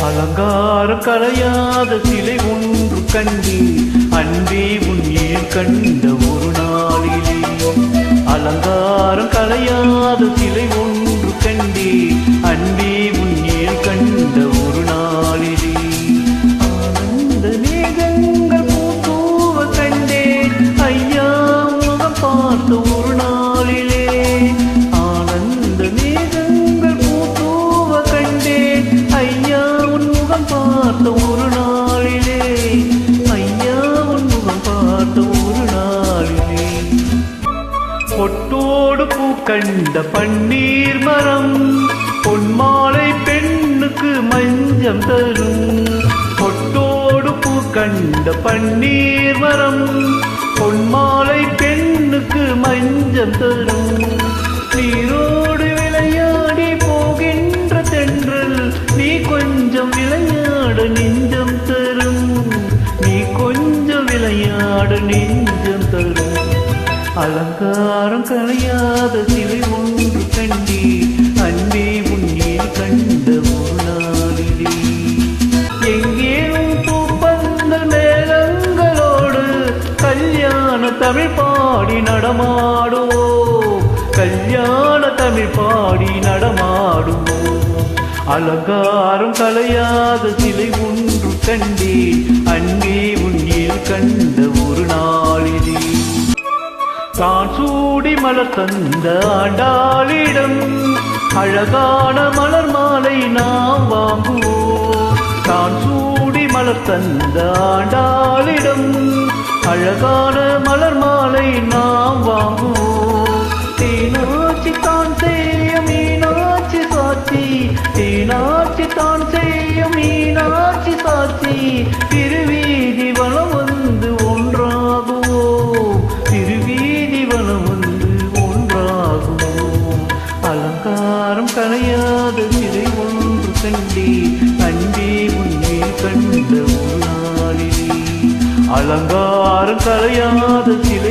அலங்காரம் கலையாத சிலை ஒன்று கண்டி அன்பே உன்னில் கண்ட ஒரு நாளிலே. அலங்காரம் கலையாத சிலை ஒன்று கண்டி அன்பே உன்னில் கண்ட ஒரு நாளிலே. ஆனந்த மேகங்கள் பூத்தூவ கண்டேன் ஐயா முகம் பார்த்த ஒரு நாளிலே. ஆனந்த மேகங்கள் பூத்தூவ கண்டேன் ஐயா பார்த்த ஒரு நாளிலே. ஐயா உன் முகம் பார்த்த ஒரு நாளிலே. பொட்டோடு பூ கண்ட பன்னீர் மரம் பொன்மாலை பெண்ணுக்கு மஞ்சம் தரும். பொட்டோடு பூ கண்ட பன்னீர் மரம் பொன்மாலை பெண்ணுக்கு மஞ்சம் தரும். நீரோடு விளையாடி போகின்ற தென்றல் நீ கொஞ்சம் விளையாட நெஞ்சம் தரும். நீ கொஞ்சம் விளையாட நெஞ்சம் தரும். அலங்காரம் கலையாத சிலை ஒன்று கண்டி அன்பே உன்னில் கண்ட ஒரு நாளிலே. எங்கேனும் பூப்பந்தல் மேளங்களோடு கல்யாண தமிழ் பாடி நடமாடுவோம். கல்யாண தமிழ் பாடி நடமாடுவோம். அலங்காரம் கலையாத சிலை ஒன்று கண்டே அன்பே உன்னில் கண்ட ஒரு நாளிலே. தான் சூடி மலர் தந்த ஆண்டாளிடம் அழகான மலர் மாலை நாம் வாங்குவோம். தான் சூடி மலர் தந்த ஆண்டாளிடம் அழகான மலர் மாலை நாம் வாங்குவோம். தேனாட்சி தான் செய்ய மீனாட்சி சாட்சி. தேனாட்சி தான் செய்ய மீனாட்சி சாட்சி. திருவீதி வளம் வந்து ஒன்றாகுவோம். திருவீதி வளம் வந்து ஒன்றாகுவோம். அலங்காரம் கலையாத சிலை ஒன்று கண்டே அன்பே உன்னில் கண்ட ஒரு நாளிலே. அலங்காரம் கலையாத சிலை